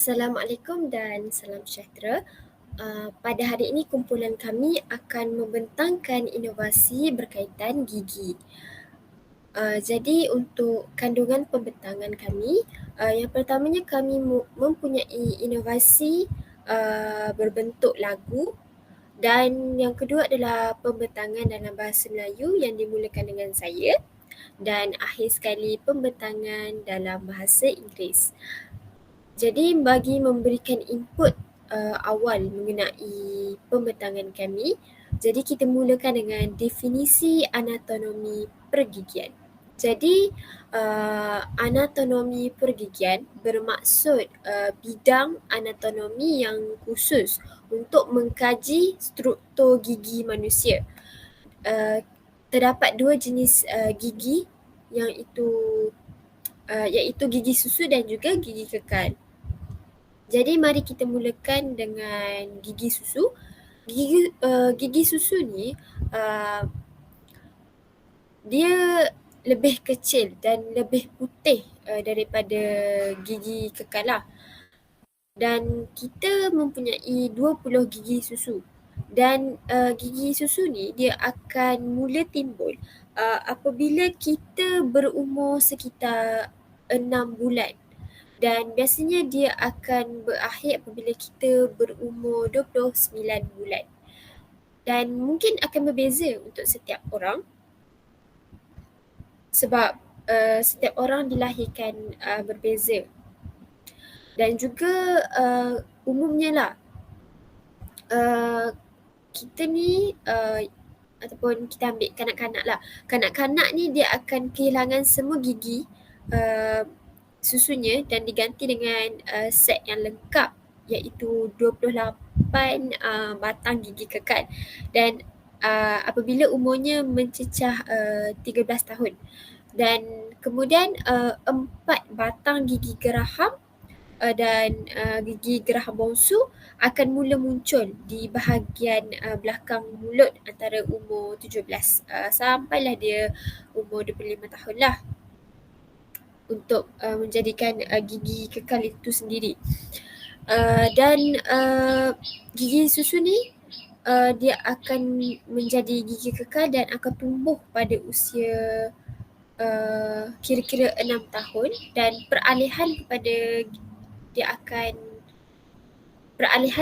Assalamualaikum dan salam sejahtera. Pada hari ini kumpulan kami akan membentangkan inovasi berkaitan gigi. Jadi untuk kandungan pembentangan kami, yang pertamanya kami mempunyai inovasi berbentuk lagu, dan yang kedua adalah pembentangan dalam bahasa Melayu yang dimulakan dengan saya, dan akhir sekali pembentangan dalam bahasa Inggeris. Jadi bagi memberikan input awal mengenai pembentangan kami, jadi kita mulakan dengan definisi anatomi pergigian. Jadi anatomi pergigian bermaksud bidang anatomi yang khusus untuk mengkaji struktur gigi manusia. Terdapat dua jenis gigi yang iaitu gigi susu dan juga gigi kekal. Jadi mari kita mulakan dengan gigi susu. Gigi susu ni dia lebih kecil dan lebih putih daripada gigi kekal lah. Dan kita mempunyai 20 gigi susu. Dan gigi susu ni dia akan mula timbul apabila kita berumur sekitar 6 bulan. Dan biasanya dia akan berakhir apabila kita berumur 29 bulan. Dan mungkin akan berbeza untuk setiap orang sebab setiap orang dilahirkan berbeza. Dan juga umumnya lah kita ni ataupun kita ambil kanak-kanak lah. Kanak-kanak ni dia akan kehilangan semua gigi susunya dan diganti dengan set yang lengkap, iaitu 28 batang gigi kekal. Dan apabila umurnya mencecah 13 tahun. Dan kemudian 4 batang gigi geraham dan gigi geraham bongsu akan mula muncul di bahagian belakang mulut antara umur 17 sampailah dia umur 25 tahun lah, untuk menjadikan gigi kekal itu sendiri. Dan gigi susu ni dia akan menjadi gigi kekal dan akan tumbuh pada usia kira-kira 6 tahun, dan peralihan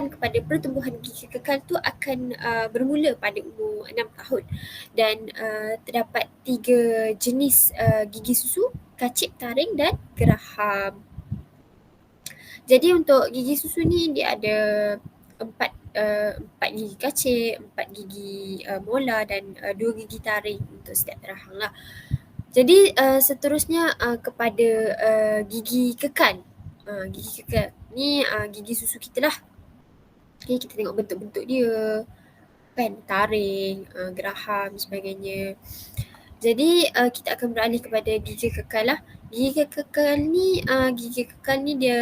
kepada pertumbuhan gigi kekal tu akan bermula pada umur 6 tahun. Dan terdapat 3 jenis gigi susu: kacip, taring dan geraham. Jadi untuk gigi susu ni dia ada 4 gigi kacip, 4 gigi molar dan 2 gigi taring untuk setiap rahang lah. Jadi seterusnya kepada gigi kekal. Gigi kekal ni gigi susu kita lah. Okay, kita tengok bentuk-bentuk dia kan, taring, geraham sebagainya. Jadi kita akan beralih kepada gigi kekal lah. Gigi kekal ni dia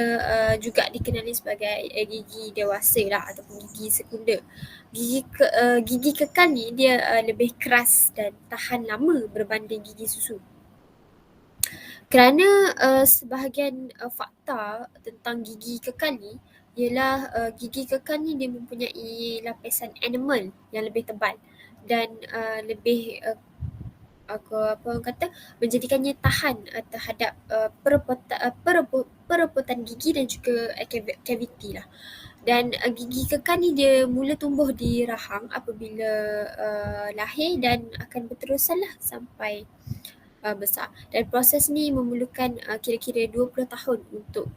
juga dikenali sebagai gigi dewasa lah ataupun gigi sekunder. Gigi kekal ni dia lebih keras dan tahan lama berbanding gigi susu. Kerana sebahagian fakta tentang gigi kekal ni ialah gigi kekal ni dia mempunyai lapisan enamel yang lebih tebal dan lebih menjadikannya tahan terhadap perebutan gigi dan juga kaviti lah. Dan gigi kekal ni dia mula tumbuh di rahang apabila lahir dan akan berterusan lah sampai besar. Dan proses ni memerlukan kira-kira 20 tahun untuk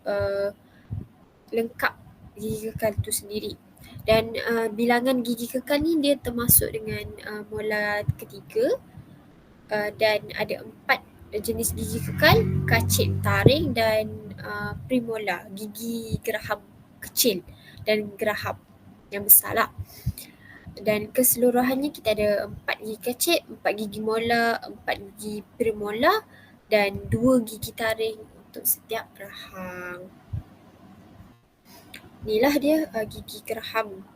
lengkap gigi kekal itu sendiri. Dan bilangan gigi kekal ni dia termasuk dengan molar ketiga, dan ada 4 jenis gigi kekal: kacip, taring dan premolar, gigi geraham kecil dan geraham yang besar lah. Dan keseluruhannya kita ada 4 gigi kacip, 4 gigi molar, 4 gigi premolar dan 2 gigi taring untuk setiap rahang. Inilah dia gigi geraham,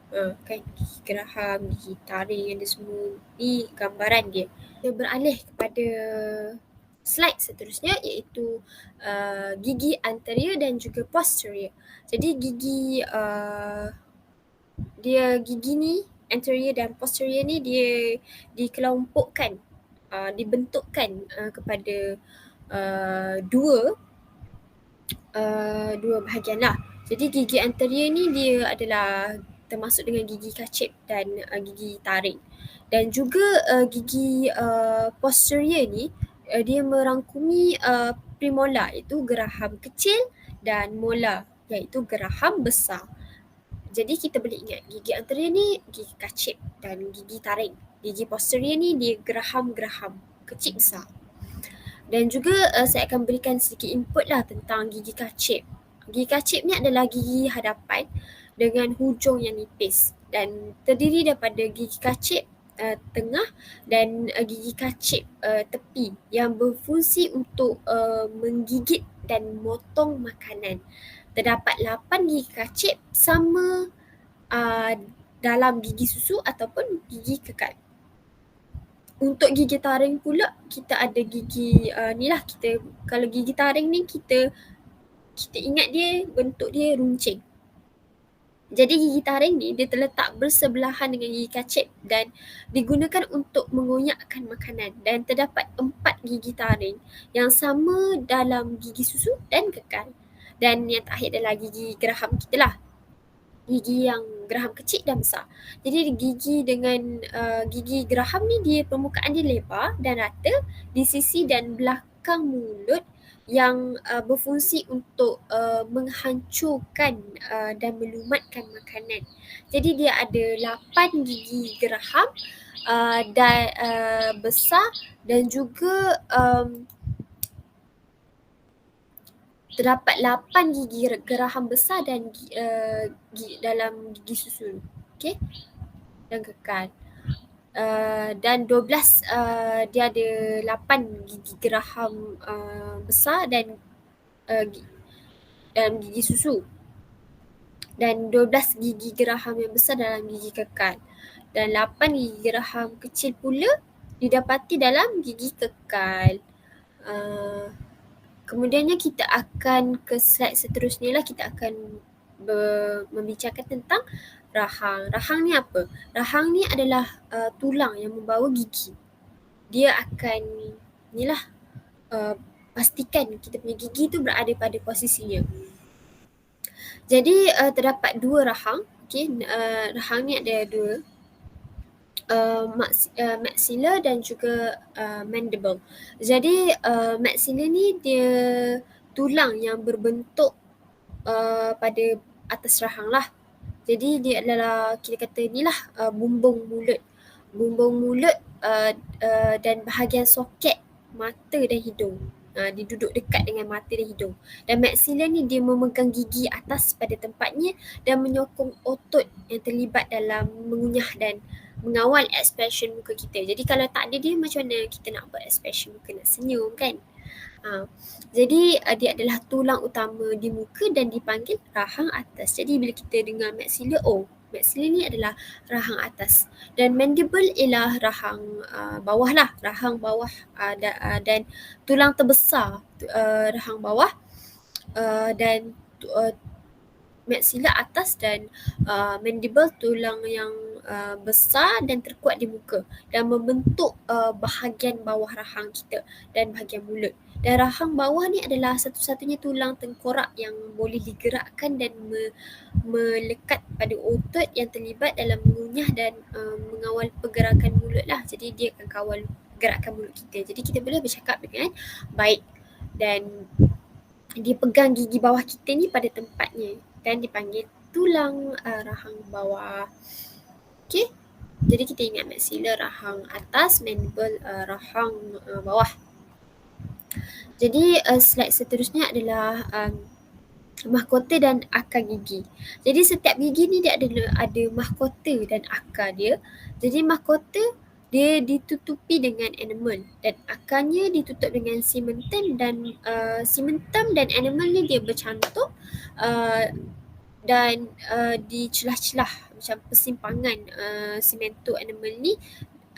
kan, gigi geraham, gigi taring, ada semua. Ni gambaran dia. Kita beralih kepada slide seterusnya iaitu gigi anterior dan juga posterior. Jadi gigi ni anterior dan posterior ni dia dikelompokkan, dibentukkan kepada dua bahagian lah. Jadi gigi anterior ni dia adalah termasuk dengan gigi kacip dan gigi taring. Dan juga gigi posterior ni dia merangkumi premolar iaitu geraham kecil dan molar iaitu geraham besar. Jadi kita boleh ingat gigi anterior ni gigi kacip dan gigi taring. Gigi posterior ni dia geraham-geraham kecil besar. Dan juga saya akan berikan sedikit input lah tentang gigi kacip. Gigi kacip ni adalah gigi hadapan dengan hujung yang nipis dan terdiri daripada gigi kacip tengah dan gigi kacip tepi yang berfungsi untuk menggigit dan motong makanan. Terdapat 8 gigi kacip sama dalam gigi susu ataupun gigi kekal. Untuk gigi taring pula kita ada gigi ni lah, kita kalau gigi taring ni kita ingat dia bentuk dia runcing. Jadi gigi taring ni dia terletak bersebelahan dengan gigi kacip dan digunakan untuk mengoyakkan makanan, dan terdapat 4 gigi taring yang sama dalam gigi susu dan kekal. Dan yang terakhir adalah gigi geraham kita lah. Gigi yang geraham kecil dan besar. Jadi gigi dengan gigi geraham ni dia permukaan dia lebar dan rata di sisi dan belakang mulut yang berfungsi untuk menghancurkan dan melumatkan makanan. Jadi dia ada 8 gigi geraham dan besar dan juga terdapat 8 gigi geraham besar dan dalam gigi susu, okey, dan kekal. Dan 12 dia ada 8 gigi geraham besar dan dalam gigi susu, dan 12 gigi geraham yang besar dalam gigi kekal, dan 8 gigi geraham kecil pula didapati dalam gigi kekal. Kemudiannya kita akan ke slide seterusnya lah, kita akan membicarakan tentang rahang. Rahang ni apa? Rahang ni adalah tulang yang membawa gigi. Dia akan pastikan kita punya gigi tu berada pada posisinya. Jadi terdapat 2 rahang. Okay, rahang ni ada 2. Maxilla dan juga mandible. Jadi maxilla ni dia tulang yang berbentuk pada atas rahang lah. Jadi dia adalah kita kata ni lah bumbung mulut. Bumbung mulut dan bahagian soket mata dan hidung. Dia duduk dekat dengan mata dan hidung. Dan maxilla ni dia memegang gigi atas pada tempatnya dan menyokong otot yang terlibat dalam mengunyah dan mengawal expression muka kita. Jadi kalau tak ada dia, macam mana kita nak buat expression muka, nak senyum kan? Jadi dia adalah tulang utama di muka dan dipanggil rahang atas. Jadi bila kita dengar maxilla, maxilla ni adalah rahang atas. Dan mandible ialah rahang bawah lah, rahang bawah dan tulang terbesar rahang bawah dan maxilla atas, dan mandible tulang yang besar dan terkuat di muka dan membentuk bahagian bawah rahang kita dan bahagian mulut. Dan rahang bawah ni adalah satu-satunya tulang tengkorak yang boleh digerakkan dan melekat pada otot yang terlibat dalam mengunyah dan mengawal pergerakan mulut lah. Jadi dia akan kawal gerakan mulut kita. Jadi kita boleh bercakap dengan baik, dan dia pegang gigi bawah kita ni pada tempatnya dan dipanggil tulang rahang bawah. Okey. Jadi kita ingat maxilla rahang atas, mandible rahang bawah. Jadi slide seterusnya adalah mahkota dan akar gigi. Jadi setiap gigi ni dia ada mahkota dan akar dia. Jadi mahkota dia ditutupi dengan enamel dan akarnya ditutup dengan simentum, dan simentum dan enamel ni dia bercantum dan di celah-celah macam persimpangan simentum enamel ni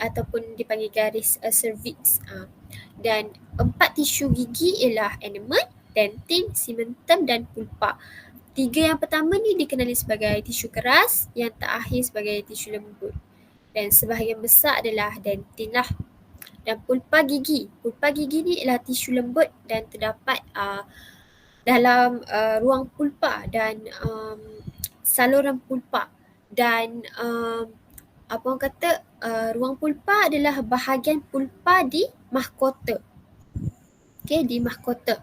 ataupun dipanggil garis cervix. Dan 4 tisu gigi ialah enamel, dentin, simentum dan pulpa. 3 yang pertama ni dikenali sebagai tisu keras, yang terakhir sebagai tisu lembut. Dan sebahagian besar adalah dentin lah. Dan pulpa gigi. Pulpa gigi ni ialah tisu lembut dan terdapat dalam ruang pulpa dan saluran pulpa. Dan apa orang kata, ruang pulpa adalah bahagian pulpa di mahkota. Okey, di mahkota.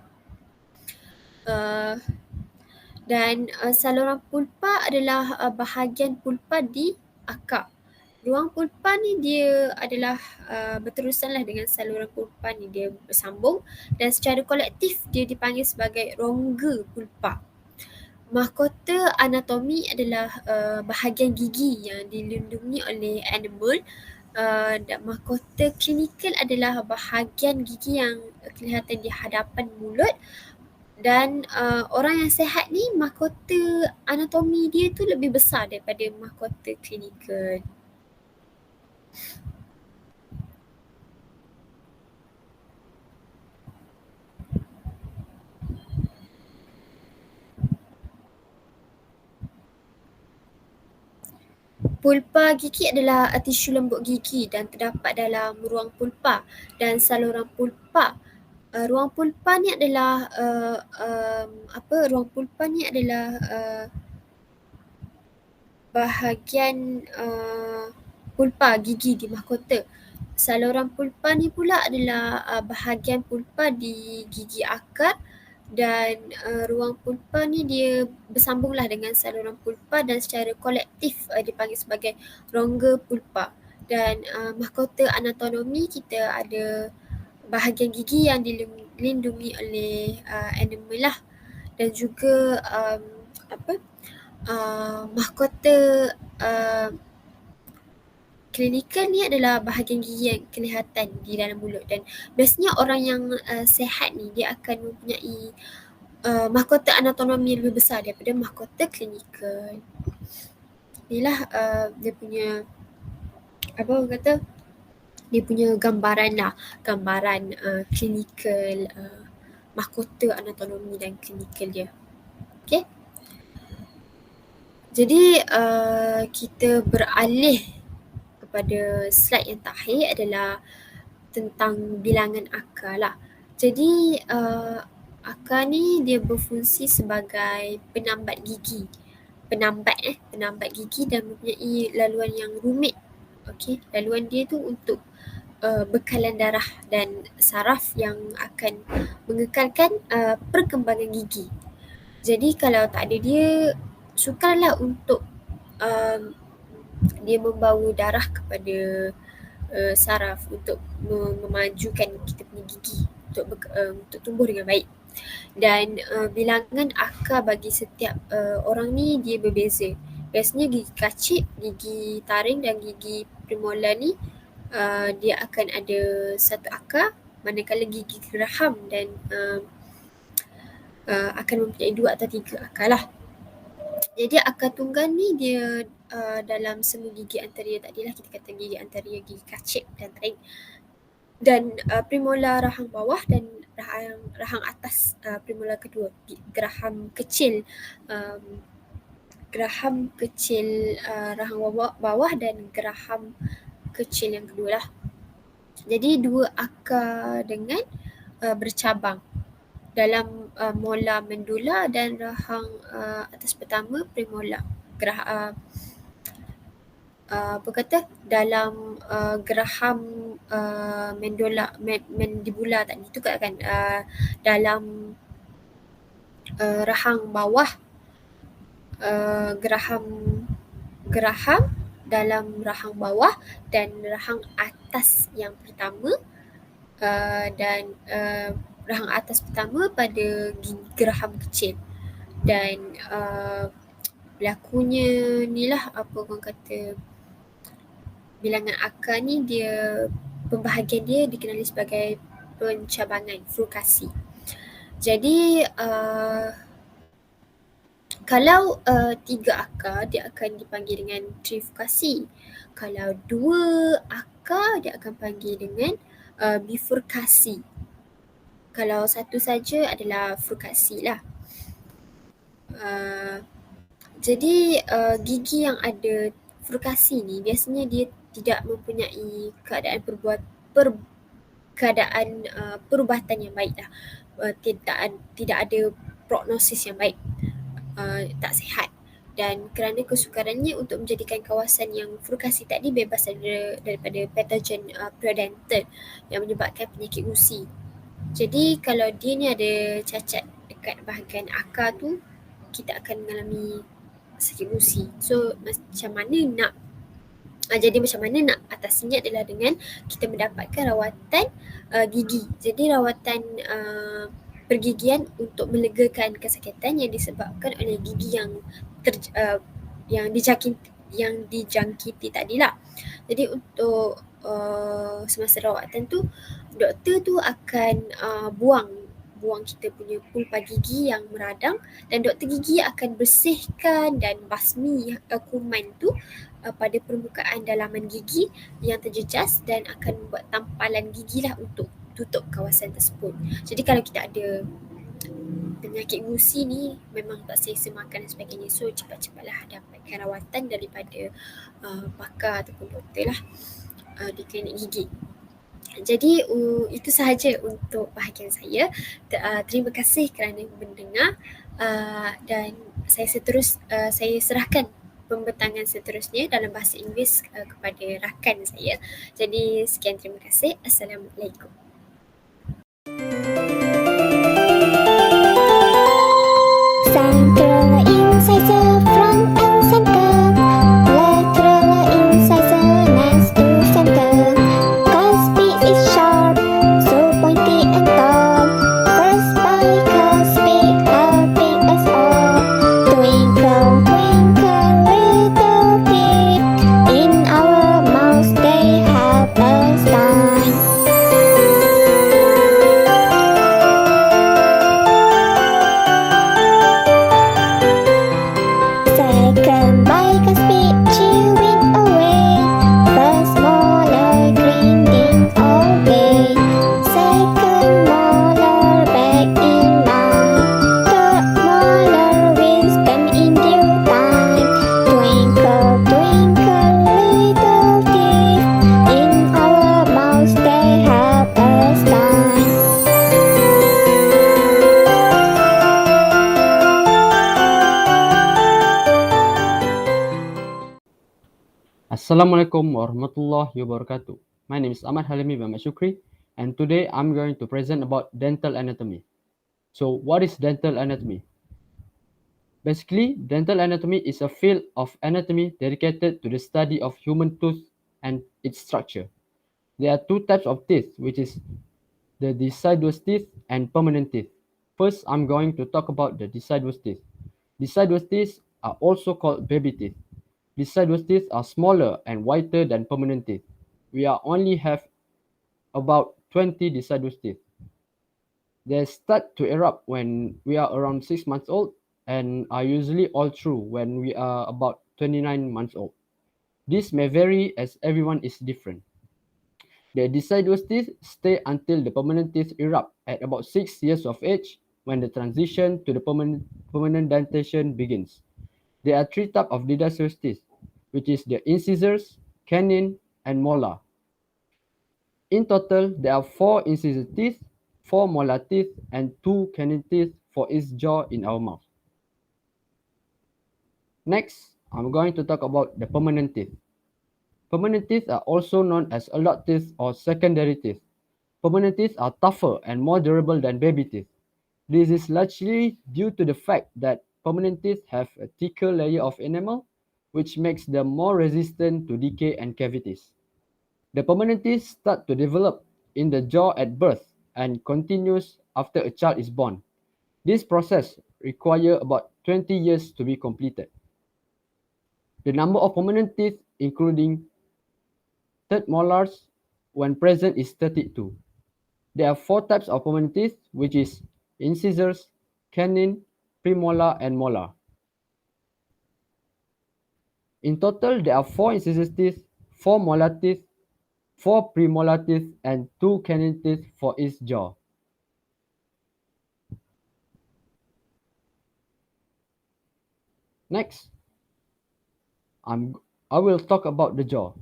Dan saluran pulpa adalah bahagian pulpa di akar. Ruang pulpa ni dia adalah berterusanlah dengan saluran pulpa ni, dia bersambung dan secara kolektif dia dipanggil sebagai rongga pulpa. Mahkota anatomi adalah bahagian gigi yang dilindungi oleh enamel. Dan mahkota klinikal adalah bahagian gigi yang kelihatan di hadapan mulut. Dan orang yang sihat ni, mahkota anatomi dia tu lebih besar daripada mahkota klinikal. Pulpa gigi adalah tisu lembut gigi dan terdapat dalam ruang pulpa dan saluran pulpa. Ruang pulpa ni adalah ruang pulpa ni adalah bahagian pulpa gigi di mahkota. Saluran pulpa ni pula adalah bahagian pulpa di gigi akar. Dan ruang pulpa ni dia bersambunglah dengan saluran pulpa dan secara kolektif dipanggil sebagai rongga pulpa. Dan mahkota anatomi kita ada bahagian gigi yang dilindungi oleh enamel lah. Dan juga mahkota klinikal ni adalah bahagian gigi yang kelihatan di dalam mulut. Dan biasanya orang yang sihat ni dia akan mempunyai mahkota anatomi lebih besar daripada mahkota klinikal. Inilah dia punya dia punya gambaran lah, gambaran klinikal mahkota anatomi dan klinikal dia. Okay. Jadi kita beralih kepada slide yang terakhir adalah tentang bilangan akar lah. Jadi akar ni dia berfungsi sebagai penambat gigi. Penambat gigi dan mempunyai laluan yang rumit. Okey, laluan dia tu untuk bekalan darah dan saraf yang akan mengekalkan perkembangan gigi. Jadi kalau tak ada dia, sukarlah untuk dia membawa darah kepada saraf untuk memajukan kita punya gigi untuk tumbuh dengan baik. Dan bilangan akar bagi setiap orang ni dia berbeza. Biasanya gigi kacip, gigi taring dan gigi premolar ni dia akan ada satu akar, manakala gigi geraham dan akan mempunyai 2 atau 3 akar lah. Jadi akar tunggal ni dia dalam semua gigi anterior tadilah, kita kata gigi anterior, gigi kacip dan taring. Dan premolar rahang bawah dan rahang atas premolar kedua, geraham kecil rahang bawah dan geraham kecil yang kedua lah. Jadi 2 akar dengan bercabang dalam molar mandula dan rahang atas pertama premolar. Dalam geraham mandibula tadi tu kan, dalam rahang bawah geraham dalam rahang bawah dan rahang atas yang pertama, dan rahang atas pertama pada geraham kecil. Dan berlakunya ni lah orang kata bilangan akar ni, dia pembahagian dia dikenali sebagai pencabangan, frukasi. Jadi kalau 3 akar dia akan dipanggil dengan trifurkasi. Kalau 2 akar dia akan panggil dengan bifurkasi. Kalau satu saja adalah frukasi lah. Uh, jadi gigi yang ada frukasi ni biasanya dia tidak mempunyai keadaan perubatan yang baik lah. Tidak ada prognosis yang baik, tak sihat. Dan kerana kesukarannya untuk menjadikan kawasan yang frukasi tadi bebas daripada patogen predental yang menyebabkan penyakit gusi. Jadi kalau dia ni ada cacat dekat bahagian akar tu, kita akan mengalami sakit gusi. So jadi macam mana nak atasinya adalah dengan kita mendapatkan rawatan gigi. Jadi rawatan pergigian untuk melegakan kesakitan yang disebabkan oleh gigi yang dijangkiti tadilah. Jadi untuk semasa rawatan tu, doktor tu akan buang kita punya pulpa gigi yang meradang, dan doktor gigi akan bersihkan dan basmi kuman tu pada permukaan dalaman gigi yang terjejas dan akan membuat tampalan gigi lah untuk tutup kawasan tersebut. Jadi kalau kita ada penyakit gusi ni memang tak selesa makan dan sebagainya, so cepat-cepatlah dapatkan rawatan daripada pakar ataupun doktor lah di klinik gigi. Jadi itu sahaja untuk bahagian saya. Terima kasih kerana mendengar, dan saya serahkan pembentangan seterusnya dalam bahasa Inggeris kepada rakan saya. Jadi sekian, terima kasih. Assalamualaikum. Central incisor, front and center. Lateral incisor, next to center. Cuspid is sharp, so pointy and tall. First bicuspid, helping us all. Twinkle, twinkle, little teeth. In our mouths they help us dine. Second bicuspid, chewing away. First molar, grinding all day. Second molar, back in line. Third molar, wisdom in due time. Twinkle, twinkle, little teeth. In our mouths they help us dine. Assalamualaikum warahmatullahi wabarakatuh. My name is Ahmad Halimi Muhammad Shukri, and today I'm going to present about dental anatomy. So what is dental anatomy? Basically, dental anatomy is a field of anatomy dedicated to the study of human tooth and its structure. There are two types of teeth, which is the deciduous teeth and permanent teeth. First, I'm going to talk about the deciduous teeth. Deciduous teeth are also called baby teeth. Deciduous teeth are smaller and whiter than permanent teeth. We only have about 20 deciduous teeth. They start to erupt when we are around 6 months old and are usually all through when we are about 29 months old. This may vary as everyone is different. The deciduous teeth stay until the permanent teeth erupt at about 6 years of age, when the transition to the permanent dentation begins. There are three types of deciduous teeth, which is the incisors, canine, and molar. In total, there are 4 incisor teeth, 4 molar teeth, and 2 canine teeth for each jaw in our mouth. Next, I'm going to talk about the permanent teeth. Permanent teeth are also known as adult teeth or secondary teeth. Permanent teeth are tougher and more durable than baby teeth. This is largely due to the fact that permanent teeth have a thicker layer of enamel, which makes them more resistant to decay and cavities. The permanent teeth start to develop in the jaw at birth and continues after a child is born. This process requires about 20 years to be completed. The number of permanent teeth, including third molars, when present is 32. There are 4 types of permanent teeth, which is incisors, canine, premolar, and molar. In total, there are 4 incisor teeth, 4 molar teeth, 4 premolar teeth, and 2 canine teeth for each jaw. Next, I'm, I will talk about the jaw.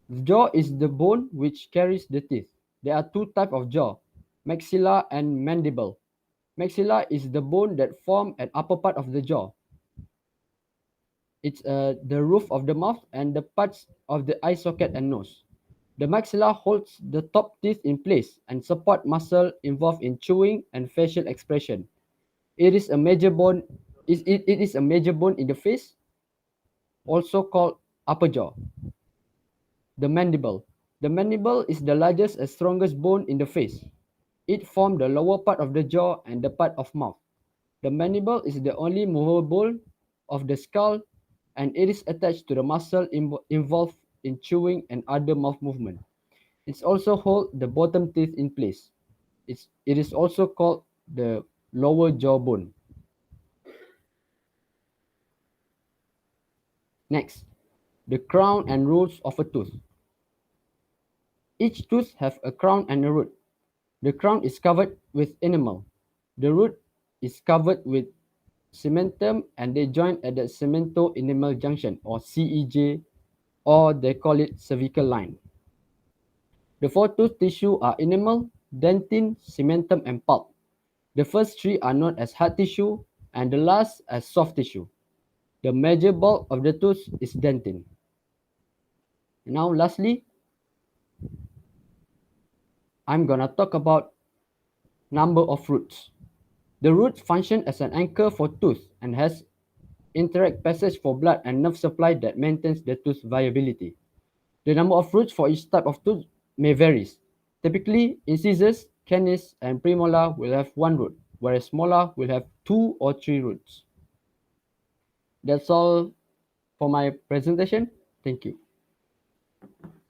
The jaw is the bone which carries the teeth. There are two types of jaw, maxilla and mandible. Maxilla is the bone that forms at upper part of the jaw. It's the roof of the mouth and the parts of the eye socket and nose. The maxilla holds the top teeth in place and support muscle involved in chewing and facial expression. It is a major bone. It is a major bone in the face, also called upper jaw. The mandible. The mandible is the largest and strongest bone in the face. It forms the lower part of the jaw and the part of mouth. The mandible is the only movable bone of the skull, and it is attached to the muscle involved in chewing and other mouth movement. It also holds the bottom teeth in place. It is also called the lower jaw bone. Next, the crown and roots of a tooth. Each tooth has a crown and a root. The crown is covered with enamel. The root is covered with cementum, and they join at the cemento-enamel junction, or CEJ, or they call it cervical line. The four tooth tissue are enamel, dentin, cementum, and pulp. The first three are known as hard tissue, and the last as soft tissue. The major bulk of the tooth is dentin. Now, lastly, I'm gonna talk about number of roots. The roots function as an anchor for tooth and has indirect passage for blood and nerve supply that maintains the tooth viability. The number of roots for each type of tooth may vary. Typically, incisors, canines, and premolar will have one root, whereas molar will have 2 or 3 roots. That's all for my presentation. Thank you.